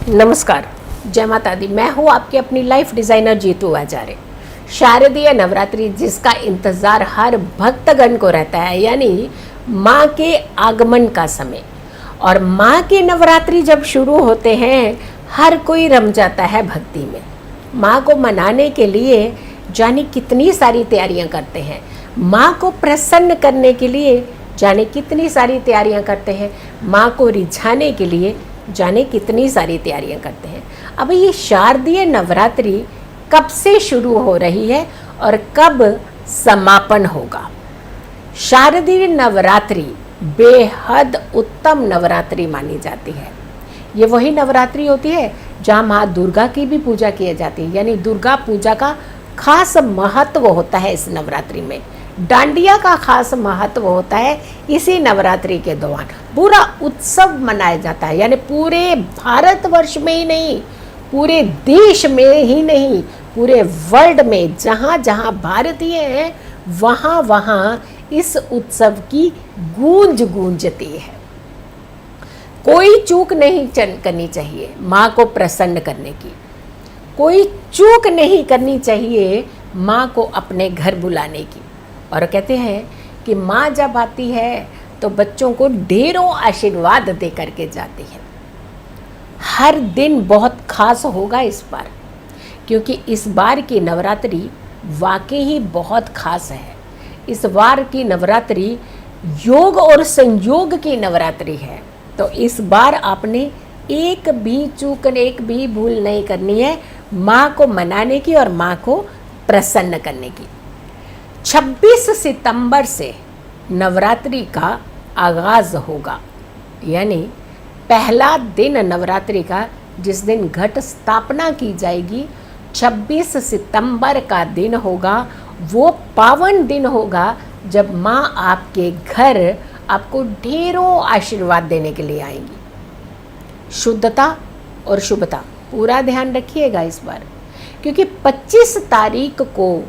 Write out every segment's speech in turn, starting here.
नमस्कार, जय माता दी। मैं हूँ आपकी अपनी लाइफ डिज़ाइनर जीतू आचार्य। शारदीय नवरात्रि जिसका इंतज़ार हर भक्तगण को रहता है, यानी माँ के आगमन का समय। और माँ के नवरात्रि जब शुरू होते हैं, हर कोई रम जाता है भक्ति में। माँ को मनाने के लिए जाने कितनी सारी तैयारियाँ करते हैं, माँ को प्रसन्न करने के लिए जाने कितनी सारी तैयारियाँ करते हैं, माँ को रिझाने के लिए जाने कितनी सारी तैयारियां करते हैं। अब ये शारदीय नवरात्रि कब से शुरू हो रही है और कब समापन होगा? शारदीय नवरात्रि बेहद उत्तम नवरात्रि मानी जाती है। ये वही नवरात्रि होती है जहाँ माँ दुर्गा की भी पूजा की जाती है, यानी दुर्गा पूजा का खास महत्व होता है इस नवरात्रि में। डांडिया का खास महत्व होता है इसी नवरात्रि के दौरान। पूरा उत्सव मनाया जाता है, यानी पूरे भारतवर्ष में ही नहीं, पूरे देश में ही नहीं, पूरे वर्ल्ड में जहाँ जहाँ भारतीय हैं वहाँ वहाँ इस उत्सव की गूंज गूंजती है। कोई चूक नहीं करनी चाहिए माँ को प्रसन्न करने की। कोई चूक नहीं करनी चाहिए माँ को अपने घर बुलाने की। और कहते हैं कि माँ जब आती है तो बच्चों को ढेरों आशीर्वाद दे करके जाती है। हर दिन बहुत खास होगा इस बार, क्योंकि इस बार की नवरात्रि वाकई ही बहुत खास है। इस बार की नवरात्रि योग और संयोग की नवरात्रि है। तो इस बार आपने एक भी चूक, एक भी भूल नहीं करनी है माँ को मनाने की और माँ को प्रसन्न करने की। 26 सितंबर से नवरात्रि का आगाज़ होगा, यानी पहला दिन नवरात्रि का जिस दिन घट स्थापना की जाएगी 26 सितंबर का दिन होगा। वो पावन दिन होगा जब माँ आपके घर आपको ढेरों आशीर्वाद देने के लिए आएंगी। शुद्धता और शुभता पूरा ध्यान रखिएगा इस बार, क्योंकि 25 तारीख को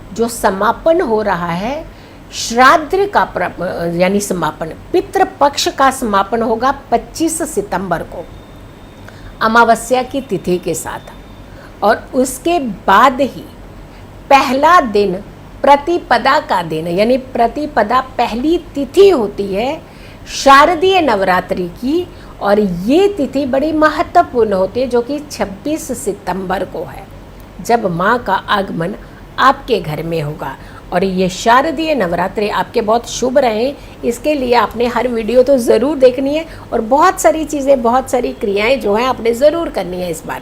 जो समापन हो रहा है श्राद्ध का, यानी समापन पितृपक्ष का समापन होगा 25 सितंबर को अमावस्या की तिथि के साथ। और उसके बाद ही पहला दिन प्रतिपदा का दिन, यानी प्रतिपदा पहली तिथि होती है शारदीय नवरात्रि की। और ये तिथि बड़ी महत्वपूर्ण होती है, जो कि 26 सितंबर को है, जब माँ का आगमन आपके घर में होगा। और ये शारदीय नवरात्रि आपके बहुत शुभ रहे, इसके लिए आपने हर वीडियो तो ज़रूर देखनी है और बहुत सारी चीज़ें, बहुत सारी क्रियाएं जो हैं आपने ज़रूर करनी है इस बार।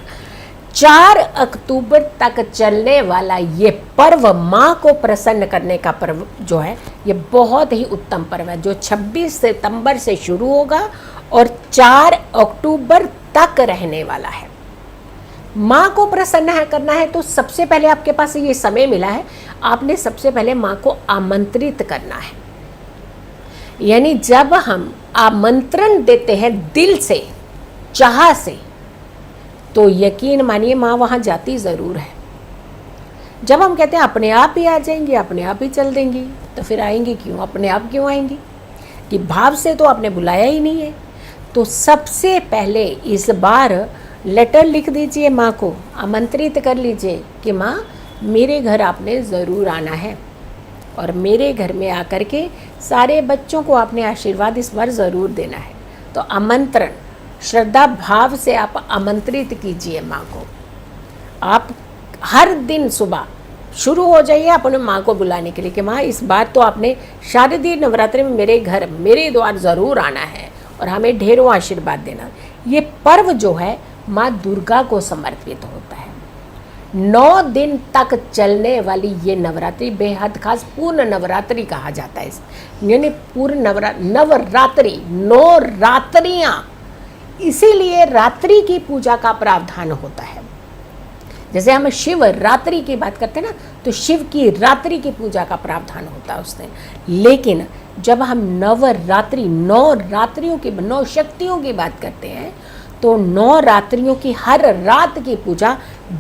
4 अक्टूबर तक चलने वाला ये पर्व, माँ को प्रसन्न करने का पर्व जो है, ये बहुत ही उत्तम पर्व है, जो 26 सितंबर से शुरू होगा और 4 अक्टूबर तक रहने वाला है। माँ को प्रसन्न करना है तो सबसे पहले आपके पास ये समय मिला है, आपने सबसे पहले माँ को आमंत्रित करना है। यानी जब हम आमंत्रण देते हैं दिल से, चाह से, तो यकीन मानिए माँ वहाँ जाती ज़रूर है। जब हम कहते हैं अपने आप ही आ जाएंगी, अपने आप ही चल देंगी, तो फिर आएंगी क्यों? अपने आप क्यों आएंगी? कि भाव से तो आपने बुलाया ही नहीं है। तो सबसे पहले इस बार लेटर लिख दीजिए, माँ को आमंत्रित कर लीजिए कि माँ मेरे घर आपने ज़रूर आना है और मेरे घर में आकर के सारे बच्चों को आपने आशीर्वाद इस बार ज़रूर देना है। तो आमंत्रण श्रद्धा भाव से आप आमंत्रित कीजिए माँ को। आप हर दिन सुबह शुरू हो जाइए अपने माँ को बुलाने के लिए कि माँ इस बार तो आपने शारदीय नवरात्रि में मेरे घर, मेरे द्वार ज़रूर आना है और हमें ढेरों आशीर्वाद देना। ये पर्व जो है माँ दुर्गा को समर्पित होता है। 9 दिन तक चलने वाली ये नवरात्रि बेहद खास पूर्ण नवरात्रि कहा जाता है। यानी पूर्ण नवरात्रि, 9 रात्रियाँ, इसीलिए रात्रि की पूजा का प्रावधान होता है। जैसे हम शिव रात्रि की बात करते हैं ना, तो शिव की रात्रि की पूजा का प्रावधान होता है उस दिन। लेकिन जब हम नवरात्रि, 9 रात्रियों की, 9 शक्तियों की बात करते हैं, तो 9 रात्रियों की हर रात की पूजा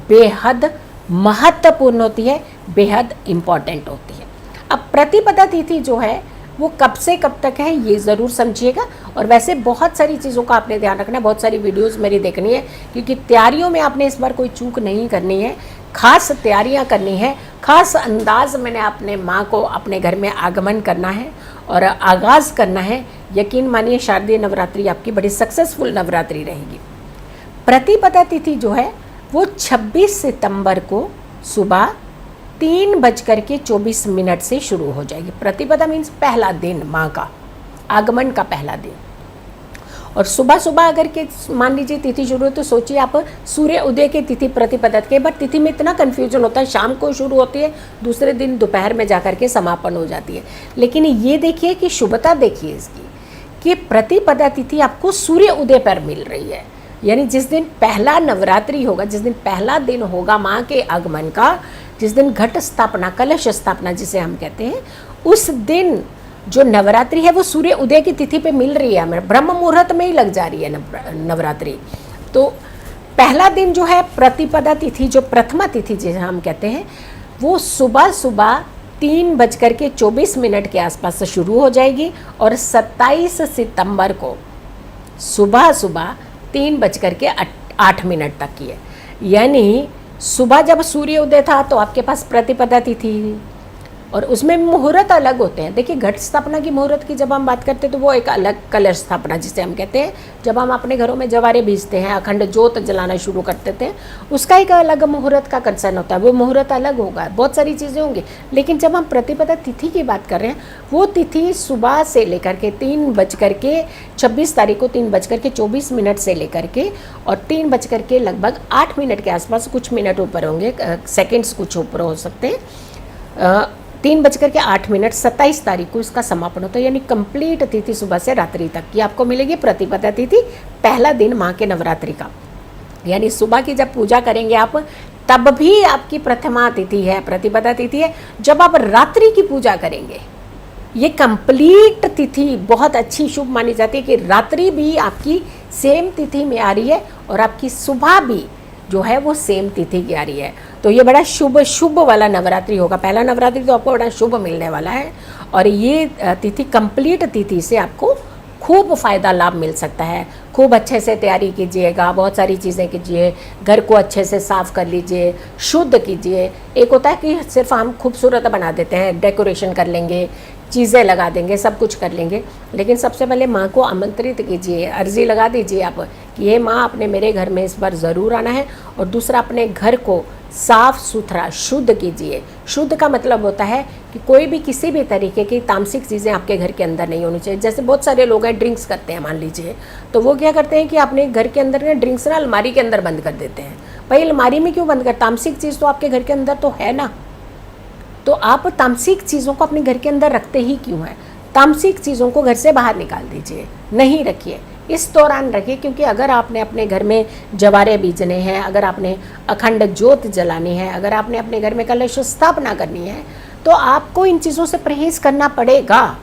बेहद महत्वपूर्ण होती है, बेहद इम्पॉर्टेंट होती है। अब प्रतिपदा तिथि जो है वो कब से कब तक है ये ज़रूर समझिएगा। और वैसे बहुत सारी चीज़ों का आपने ध्यान रखना है, बहुत सारी वीडियोस मेरी देखनी है, क्योंकि तैयारियों में आपने इस बार कोई चूक नहीं करनी है, खास तैयारियां करनी है, खास अंदाज मैंने अपने माँ को अपने घर में आगमन करना है और आगाज़ करना है। यकीन मानिए शारदीय नवरात्रि आपकी बड़ी सक्सेसफुल नवरात्रि रहेगी। प्रतिपदा तिथि जो है वो 26 सितंबर को सुबह 3:24 से शुरू हो जाएगी। प्रतिपदा मीन्स पहला दिन, माँ का आगमन का पहला दिन। और सुबह सुबह अगर के मान लीजिए तिथि शुरू हो तो सोचिए आप सूर्य उदय की तिथि प्रतिपदा के बाद तिथि में इतना कन्फ्यूजन होता है, शाम को शुरू होती है, दूसरे दिन दोपहर में जाकर के समापन हो जाती है। लेकिन ये देखिए कि शुभता देखिए इसकी कि प्रतिपदा तिथि आपको सूर्य उदय पर मिल रही है, यानी जिस दिन पहला नवरात्रि होगा, जिस दिन पहला दिन होगा माँ के आगमन का, जिस दिन घट स्थापना, कलश स्थापना जिसे हम कहते हैं, उस दिन जो नवरात्रि है वो सूर्य उदय की तिथि पे मिल रही है, हमें ब्रह्म मुहूर्त में ही लग जा रही है नवरात्रि। तो पहला दिन जो है प्रतिपदा तिथि, जो प्रथमा तिथि जिसे हम कहते हैं, वो सुबह सुबह 3:24 के आसपास से शुरू हो जाएगी और 27 सितंबर को सुबह सुबह 3:08 तक की है। यानी सुबह जब सूर्य उदय था तो आपके पास प्रतिपदा तिथि, और उसमें मुहूर्त अलग होते हैं। देखिए घट स्थापना की मुहूर्त की जब हम बात करते हैं तो वो एक अलग, कलश स्थापना जिसे हम कहते हैं, जब हम अपने घरों में जवारे बीजते हैं, अखंड ज्योत जलाना शुरू कर देते हैं, उसका एक अलग मुहूर्त का कंसर्न होता है, वो मुहूर्त अलग होगा, बहुत सारी चीज़ें होंगी। लेकिन जब हम प्रतिपदा तिथि की बात कर रहे हैं, वो तिथि सुबह से लेकर के 26 तारीख को 3:24 से लेकर के और 3 लगभग 8 के आसपास, कुछ मिनट ऊपर होंगे, सेकेंड्स कुछ ऊपर हो सकते हैं, 3:08 27 तारीख को इसका समापन होता है। यानी कंप्लीट तिथि सुबह से रात्रि तक की आपको मिलेगी प्रतिपदा तिथि, पहला दिन माँ के नवरात्रि का। यानी सुबह की जब पूजा करेंगे आप, तब भी आपकी प्रथमा तिथि है, प्रतिपदा तिथि है। जब आप रात्रि की पूजा करेंगे, ये कंप्लीट तिथि बहुत अच्छी शुभ मानी जाती है कि रात्रि भी आपकी सेम तिथि में आ रही है और आपकी सुबह भी जो है वो सेम तिथि की आ रही है। तो ये बड़ा शुभ वाला नवरात्रि होगा। पहला नवरात्रि तो आपको बड़ा शुभ मिलने वाला है और ये तिथि कंप्लीट तिथि से आपको खूब फ़ायदा लाभ मिल सकता है। खूब अच्छे से तैयारी कीजिएगा, बहुत सारी चीज़ें कीजिए, घर को अच्छे से साफ़ कर लीजिए, शुद्ध कीजिए। एक होता है कि सिर्फ हम खूबसूरत बना देते हैं, डेकोरेशन कर लेंगे, चीज़ें लगा देंगे, सब कुछ कर लेंगे, लेकिन सबसे पहले माँ को आमंत्रित कीजिए, अर्जी लगा दीजिए आप कि ये माँ आपने मेरे घर में इस बार ज़रूर आना है। और दूसरा, अपने घर को साफ़ सुथरा शुद्ध कीजिए। शुद्ध का मतलब होता है कि कोई भी किसी भी तरीके की तामसिक चीज़ें आपके घर के अंदर नहीं होनी चाहिए। जैसे बहुत सारे लोग हैं ड्रिंक्स करते हैं मान लीजिए, तो वो क्या करते हैं कि अपने घर के अंदर ना ड्रिंक्स ना अलमारी के अंदर बंद कर देते हैं। भाई अलमारी में क्यों बंद कर, तामसिक चीज़ तो आपके घर के अंदर तो है ना, तो आप तामसिक चीज़ों को अपने घर के अंदर रखते ही क्यों हैं। तामसिक चीज़ों को घर से बाहर निकाल दीजिए, नहीं रखिए, इस दौरान रखिए। क्योंकि अगर आपने अपने घर में जवारे बीजने हैं, अगर आपने अखंड ज्योत जलानी है, अगर आपने अपने घर में कलश स्थापना करनी है, तो आपको इन चीज़ों से परहेज़ करना पड़ेगा।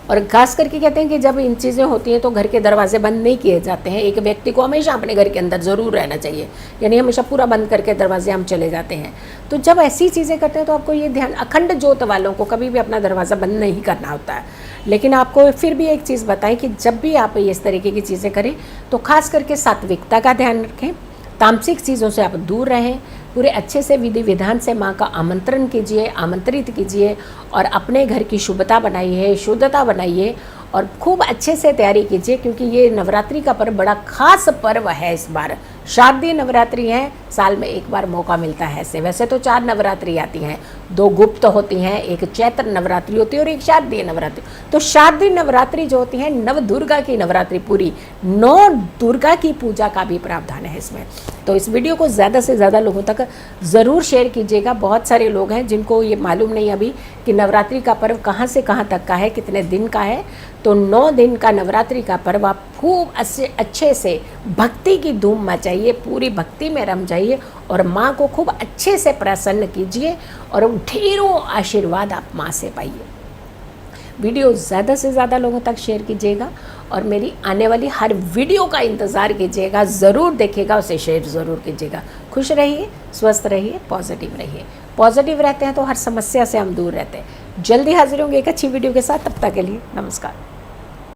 और खास करके कहते हैं कि जब इन चीज़ें होती हैं तो घर के दरवाजे बंद नहीं किए जाते हैं। एक व्यक्ति को हमेशा अपने घर के अंदर ज़रूर रहना चाहिए, यानी हमेशा पूरा बंद करके दरवाजे हम चले जाते हैं। तो जब ऐसी चीज़ें करते हैं तो आपको ये ध्यान, अखंड ज्योत वालों को कभी भी अपना दरवाज़ा बंद नहीं करना होता है। लेकिन आपको फिर भी एक चीज़ बताएं कि जब भी आप इस तरीके की चीज़ें करें तो खास करके सात्विकता का ध्यान रखें, तामसिक चीज़ों से आप दूर रहें, पूरे अच्छे से विधि विधान से माँ का आमंत्रण कीजिए, आमंत्रित कीजिए और अपने घर की शुभता बनाइए, शुद्धता बनाइए और खूब अच्छे से तैयारी कीजिए। क्योंकि ये नवरात्रि का पर्व बड़ा खास पर्व है। इस बार शारदीय नवरात्रि है, साल में एक बार मौका मिलता है ऐसे। वैसे तो 4 नवरात्रि आती हैं, 2 गुप्त होती हैं, एक चैत्र नवरात्रि होती है और एक शारदीय नवरात्रि। तो शारदीय नवरात्रि जो होती है, नव दुर्गा की नवरात्रि, पूरी 9 दुर्गा की पूजा का भी प्रावधान है इसमें। तो इस वीडियो को ज़्यादा से ज़्यादा लोगों तक ज़रूर शेयर कीजिएगा। बहुत सारे लोग हैं जिनको ये मालूम नहीं अभी कि नवरात्रि का पर्व कहाँ से कहाँ तक का है, कितने दिन का है। तो 9 दिन का नवरात्रि का पर्व आप खूब अच्छे से भक्ति की धूम मचाइए, पूरी भक्ति में रम जाइए और माँ को खूब अच्छे से प्रसन्न कीजिए और ढेरों आशीर्वाद आप माँ से पाइए। वीडियो ज़्यादा से ज़्यादा लोगों तक शेयर कीजिएगा और मेरी आने वाली हर वीडियो का इंतज़ार कीजिएगा, ज़रूर देखिएगा, उसे शेयर ज़रूर कीजिएगा। खुश रहिए, स्वस्थ रहिए, पॉजिटिव रहिए। पॉजिटिव रहते हैं तो हर समस्या से हम दूर रहते हैं। जल्दी हाजिर होंगे एक अच्छी वीडियो के साथ, तब तक के लिए नमस्कार।